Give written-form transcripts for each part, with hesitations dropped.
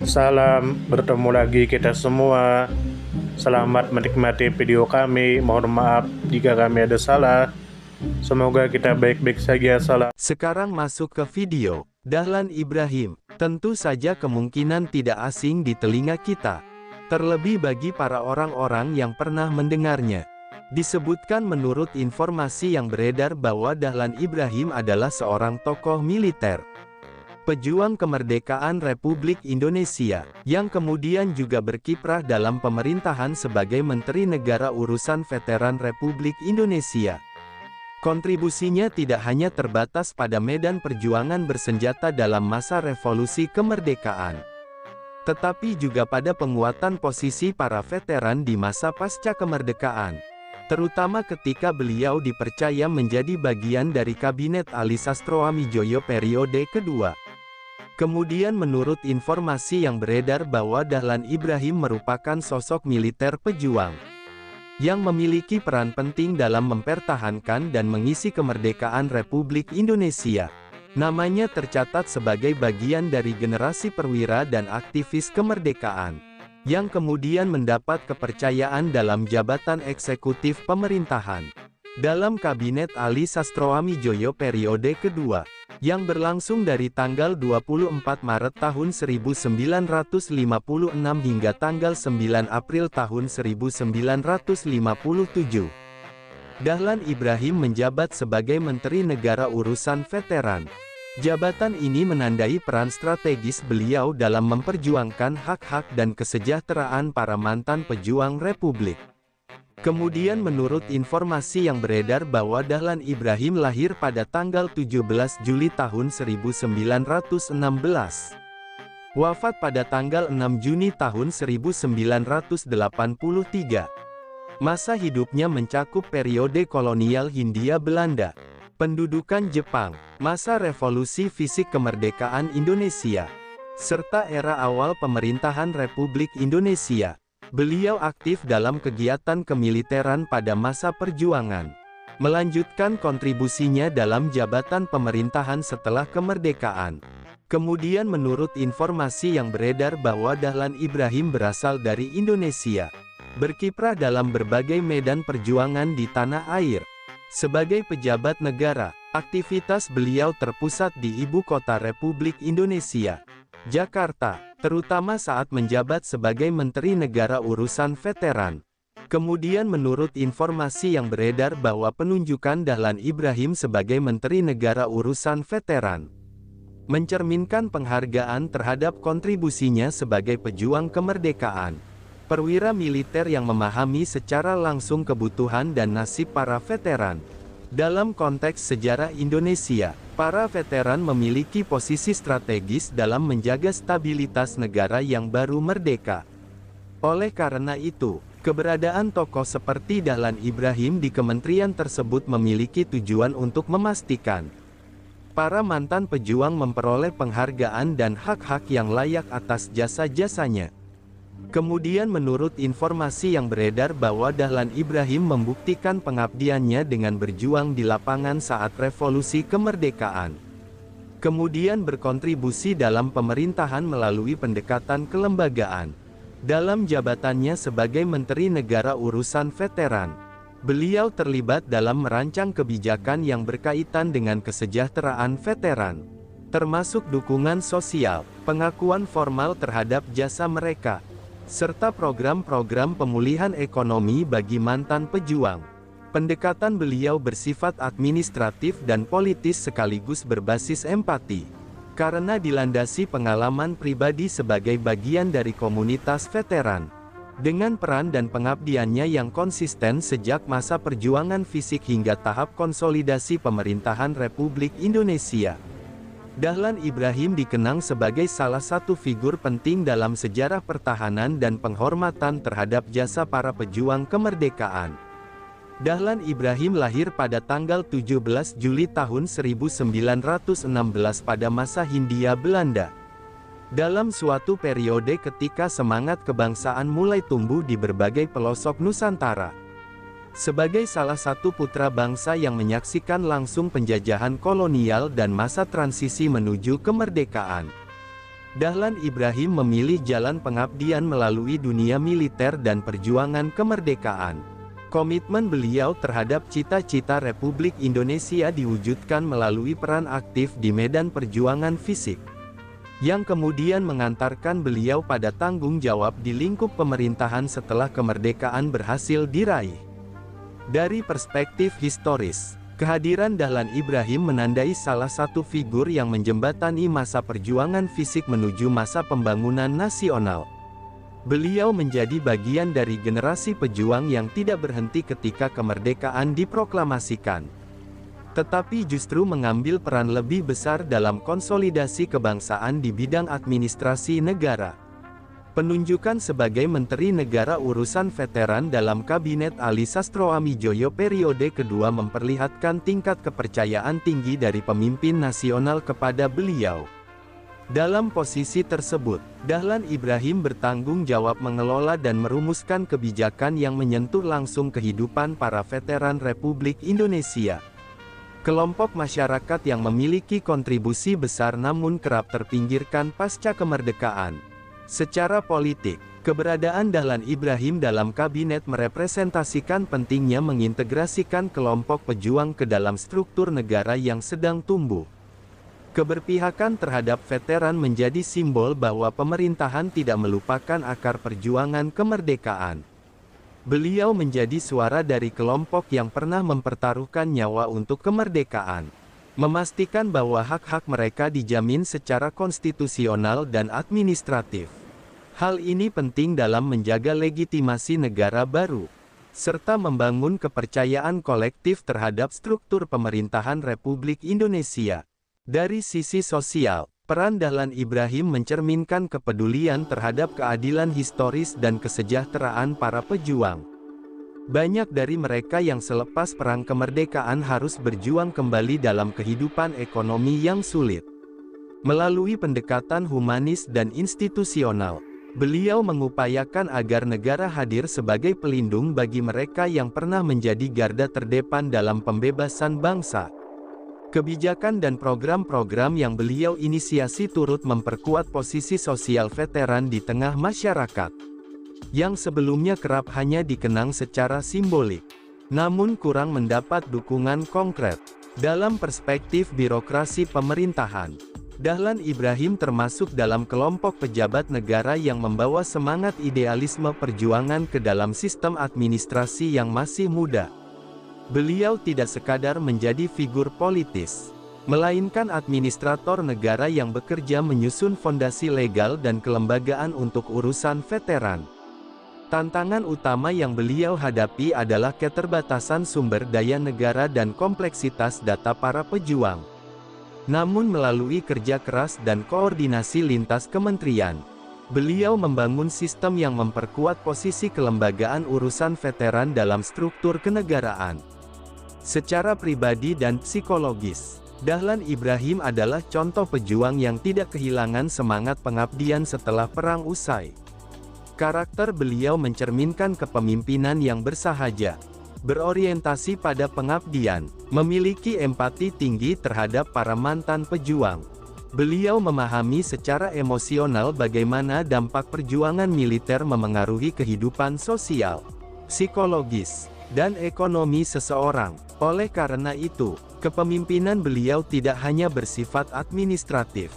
Salam, bertemu lagi kita semua. Selamat menikmati video kami. Mohon maaf jika kami ada salah. Semoga kita baik-baik saja. Salam. Sekarang masuk ke video. Dahlan Ibrahim, tentu saja kemungkinan tidak asing di telinga kita. Terlebih bagi para orang-orang yang pernah mendengarnya. Disebutkan menurut informasi yang beredar bahwa Dahlan Ibrahim adalah seorang tokoh militer, pejuang kemerdekaan Republik Indonesia, yang kemudian juga berkiprah dalam pemerintahan sebagai Menteri Negara Urusan Veteran Republik Indonesia. Kontribusinya tidak hanya terbatas pada medan perjuangan bersenjata dalam masa revolusi kemerdekaan, tetapi juga pada penguatan posisi para veteran di masa pasca kemerdekaan, terutama ketika beliau dipercaya menjadi bagian dari Kabinet Ali Sastroamidjojo periode kedua. Kemudian menurut informasi yang beredar bahwa Dahlan Ibrahim merupakan sosok militer pejuang yang memiliki peran penting dalam mempertahankan dan mengisi kemerdekaan Republik Indonesia. Namanya tercatat sebagai bagian dari generasi perwira dan aktivis kemerdekaan, yang kemudian mendapat kepercayaan dalam jabatan eksekutif pemerintahan dalam Kabinet Ali Sastroamidjojo periode kedua, yang berlangsung dari tanggal 24 Maret tahun 1956 hingga tanggal 9 April tahun 1957. Dahlan Ibrahim menjabat sebagai Menteri Negara Urusan Veteran. Jabatan ini menandai peran strategis beliau dalam memperjuangkan hak-hak dan kesejahteraan para mantan pejuang Republik. Kemudian menurut informasi yang beredar bahwa Dahlan Ibrahim lahir pada tanggal 17 Juli tahun 1916. Wafat pada tanggal 6 Juni tahun 1983. Masa hidupnya mencakup periode kolonial Hindia Belanda, pendudukan Jepang, masa revolusi fisik kemerdekaan Indonesia, serta era awal pemerintahan Republik Indonesia. Beliau aktif dalam kegiatan kemiliteran pada masa perjuangan, melanjutkan kontribusinya dalam jabatan pemerintahan setelah kemerdekaan. Kemudian menurut informasi yang beredar bahwa Dahlan Ibrahim berasal dari Indonesia, berkiprah dalam berbagai medan perjuangan di tanah air. Sebagai pejabat negara, aktivitas beliau terpusat di ibu kota Republik Indonesia, Jakarta, terutama saat menjabat sebagai Menteri Negara Urusan Veteran. Kemudian menurut informasi yang beredar bahwa penunjukan Dahlan Ibrahim sebagai Menteri Negara Urusan Veteran mencerminkan penghargaan terhadap kontribusinya sebagai pejuang kemerdekaan, perwira militer yang memahami secara langsung kebutuhan dan nasib para veteran. Dalam konteks sejarah Indonesia, para veteran memiliki posisi strategis dalam menjaga stabilitas negara yang baru merdeka. Oleh karena itu, keberadaan tokoh seperti Dahlan Ibrahim di kementerian tersebut memiliki tujuan untuk memastikan para mantan pejuang memperoleh penghargaan dan hak-hak yang layak atas jasa-jasanya. Kemudian menurut informasi yang beredar bahwa Dahlan Ibrahim membuktikan pengabdiannya dengan berjuang di lapangan saat revolusi kemerdekaan. Kemudian berkontribusi dalam pemerintahan melalui pendekatan kelembagaan. Dalam jabatannya sebagai Menteri Negara Urusan Veteran, beliau terlibat dalam merancang kebijakan yang berkaitan dengan kesejahteraan veteran, termasuk dukungan sosial, pengakuan formal terhadap jasa mereka, serta program-program pemulihan ekonomi bagi mantan pejuang. Pendekatan beliau bersifat administratif dan politis sekaligus berbasis empati, karena dilandasi pengalaman pribadi sebagai bagian dari komunitas veteran. Dengan peran dan pengabdiannya yang konsisten sejak masa perjuangan fisik hingga tahap konsolidasi pemerintahan Republik Indonesia, Dahlan Ibrahim dikenang sebagai salah satu figur penting dalam sejarah pertahanan dan penghormatan terhadap jasa para pejuang kemerdekaan. Dahlan Ibrahim lahir pada tanggal 17 Juli tahun 1916 pada masa Hindia Belanda. Dalam suatu periode ketika semangat kebangsaan mulai tumbuh di berbagai pelosok Nusantara. Sebagai salah satu putra bangsa yang menyaksikan langsung penjajahan kolonial dan masa transisi menuju kemerdekaan, Dahlan Ibrahim memilih jalan pengabdian melalui dunia militer dan perjuangan kemerdekaan. Komitmen beliau terhadap cita-cita Republik Indonesia diwujudkan melalui peran aktif di medan perjuangan fisik, yang kemudian mengantarkan beliau pada tanggung jawab di lingkup pemerintahan setelah kemerdekaan berhasil diraih. Dari perspektif historis, kehadiran Dahlan Ibrahim menandai salah satu figur yang menjembatani masa perjuangan fisik menuju masa pembangunan nasional. Beliau menjadi bagian dari generasi pejuang yang tidak berhenti ketika kemerdekaan diproklamasikan, tetapi justru mengambil peran lebih besar dalam konsolidasi kebangsaan di bidang administrasi negara. Penunjukan sebagai Menteri Negara Urusan Veteran dalam Kabinet Ali Sastroamidjojo periode kedua memperlihatkan tingkat kepercayaan tinggi dari pemimpin nasional kepada beliau. Dalam posisi tersebut, Dahlan Ibrahim bertanggung jawab mengelola dan merumuskan kebijakan yang menyentuh langsung kehidupan para veteran Republik Indonesia. Kelompok masyarakat yang memiliki kontribusi besar namun kerap terpinggirkan pasca kemerdekaan. Secara politik, keberadaan Dahlan Ibrahim dalam kabinet merepresentasikan pentingnya mengintegrasikan kelompok pejuang ke dalam struktur negara yang sedang tumbuh. Keberpihakan terhadap veteran menjadi simbol bahwa pemerintahan tidak melupakan akar perjuangan kemerdekaan. Beliau menjadi suara dari kelompok yang pernah mempertaruhkan nyawa untuk kemerdekaan, memastikan bahwa hak-hak mereka dijamin secara konstitusional dan administratif. Hal ini penting dalam menjaga legitimasi negara baru, serta membangun kepercayaan kolektif terhadap struktur pemerintahan Republik Indonesia. Dari sisi sosial, peran Dahlan Ibrahim mencerminkan kepedulian terhadap keadilan historis dan kesejahteraan para pejuang. Banyak dari mereka yang selepas perang kemerdekaan harus berjuang kembali dalam kehidupan ekonomi yang sulit. Melalui pendekatan humanis dan institusional, beliau mengupayakan agar negara hadir sebagai pelindung bagi mereka yang pernah menjadi garda terdepan dalam pembebasan bangsa. Kebijakan dan program-program yang beliau inisiasi turut memperkuat posisi sosial veteran di tengah masyarakat, yang sebelumnya kerap hanya dikenang secara simbolik, namun kurang mendapat dukungan konkret. Dalam perspektif birokrasi pemerintahan, Dahlan Ibrahim termasuk dalam kelompok pejabat negara yang membawa semangat idealisme perjuangan ke dalam sistem administrasi yang masih muda. Beliau tidak sekadar menjadi figur politis, melainkan administrator negara yang bekerja menyusun fondasi legal dan kelembagaan untuk urusan veteran. Tantangan utama yang beliau hadapi adalah keterbatasan sumber daya negara dan kompleksitas data para pejuang. Namun melalui kerja keras dan koordinasi lintas kementerian, beliau membangun sistem yang memperkuat posisi kelembagaan urusan veteran dalam struktur kenegaraan. Secara pribadi dan psikologis, Dahlan Ibrahim adalah contoh pejuang yang tidak kehilangan semangat pengabdian setelah perang usai. Karakter beliau mencerminkan kepemimpinan yang bersahaja, berorientasi pada pengabdian, memiliki empati tinggi terhadap para mantan pejuang. Beliau memahami secara emosional bagaimana dampak perjuangan militer memengaruhi kehidupan sosial, psikologis, dan ekonomi seseorang. Oleh karena itu, kepemimpinan beliau tidak hanya bersifat administratif,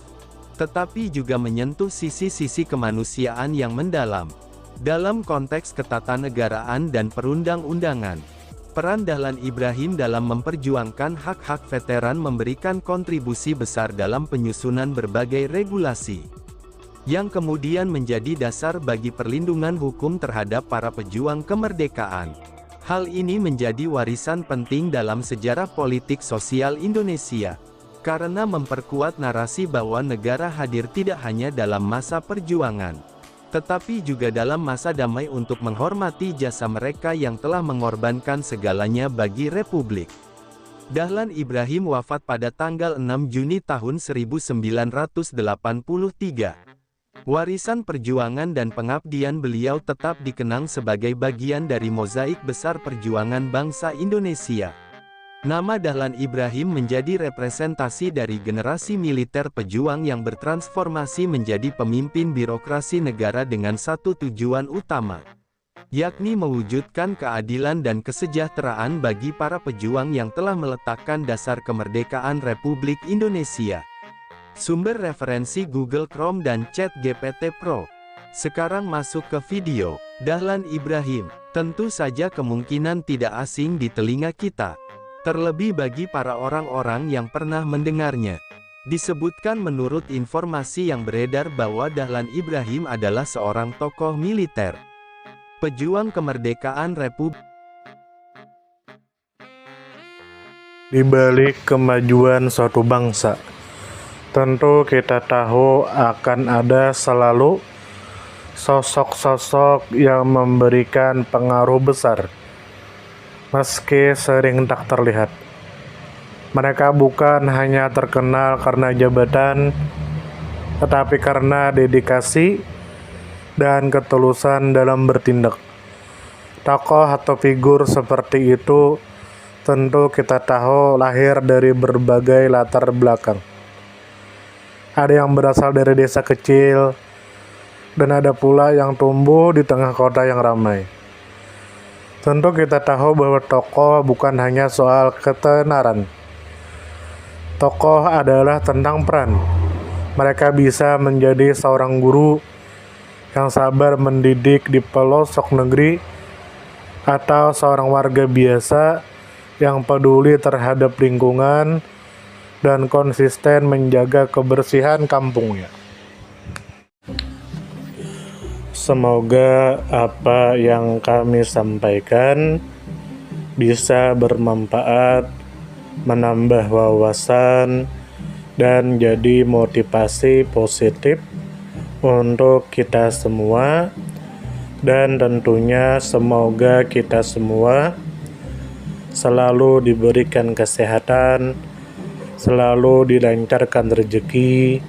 tetapi juga menyentuh sisi-sisi kemanusiaan yang mendalam. Dalam konteks ketatanegaraan dan perundang-undangan, peran Dahlan Ibrahim dalam memperjuangkan hak-hak veteran memberikan kontribusi besar dalam penyusunan berbagai regulasi, yang kemudian menjadi dasar bagi perlindungan hukum terhadap para pejuang kemerdekaan. Hal ini menjadi warisan penting dalam sejarah politik sosial Indonesia, karena memperkuat narasi bahwa negara hadir tidak hanya dalam masa perjuangan, tetapi juga dalam masa damai untuk menghormati jasa mereka yang telah mengorbankan segalanya bagi Republik. Dahlan Ibrahim wafat pada tanggal 6 Juni tahun 1983. Warisan perjuangan dan pengabdian beliau tetap dikenang sebagai bagian dari mozaik besar perjuangan bangsa Indonesia. Nama Dahlan Ibrahim menjadi representasi dari generasi militer pejuang yang bertransformasi menjadi pemimpin birokrasi negara dengan satu tujuan utama, yakni mewujudkan keadilan dan kesejahteraan bagi para pejuang yang telah meletakkan dasar kemerdekaan Republik Indonesia. Sumber referensi Google Chrome dan ChatGPT Pro. Sekarang masuk ke video. Dahlan Ibrahim, tentu saja kemungkinan tidak asing di telinga kita. Terlebih bagi para orang-orang yang pernah mendengarnya. Disebutkan menurut informasi yang beredar bahwa Dahlan Ibrahim adalah seorang tokoh militer, pejuang kemerdekaan Republik. Di balik kemajuan suatu bangsa, tentu kita tahu akan ada selalu sosok-sosok yang memberikan pengaruh besar, meski sering tak terlihat. Mereka bukan hanya terkenal karena jabatan, tetapi karena dedikasi dan ketulusan dalam bertindak. Tokoh atau figur seperti itu tentu kita tahu lahir dari berbagai latar belakang. Ada yang berasal dari desa kecil, dan ada pula yang tumbuh di tengah kota yang ramai. Tentu kita tahu bahwa tokoh bukan hanya soal ketenaran. Tokoh adalah tentang peran. Mereka bisa menjadi seorang guru yang sabar mendidik di pelosok negeri, atau seorang warga biasa yang peduli terhadap lingkungan dan konsisten menjaga kebersihan kampungnya. Semoga apa yang kami sampaikan bisa bermanfaat, menambah wawasan, dan jadi motivasi positif untuk kita semua. Dan tentunya semoga kita semua selalu diberikan kesehatan, selalu dilancarkan rezeki,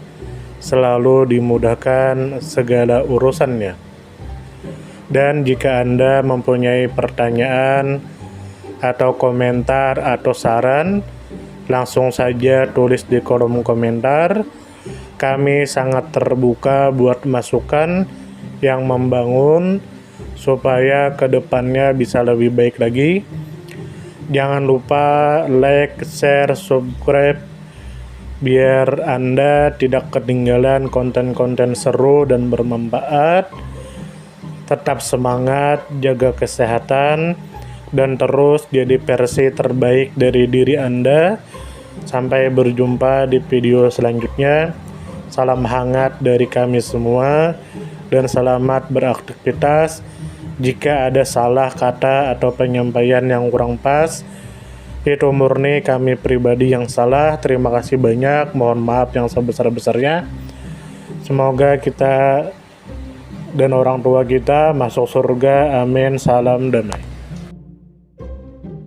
selalu dimudahkan segala urusannya. Dan jika Anda mempunyai pertanyaan atau komentar atau saran, langsung saja tulis di kolom komentar. Kami sangat terbuka buat masukan yang membangun supaya kedepannya bisa lebih baik lagi. Jangan lupa like, share, subscribe biar Anda tidak ketinggalan konten-konten seru dan bermanfaat. Tetap semangat, jaga kesehatan, dan terus jadi versi terbaik dari diri Anda. Sampai berjumpa di video selanjutnya. Salam hangat dari kami semua, dan selamat beraktivitas. Jika ada salah kata atau penyampaian yang kurang pas, itu murni kami pribadi yang salah. Terima kasih banyak, mohon maaf yang sebesar-besarnya. Semoga kita dan orang tua kita masuk surga, amin, salam damai.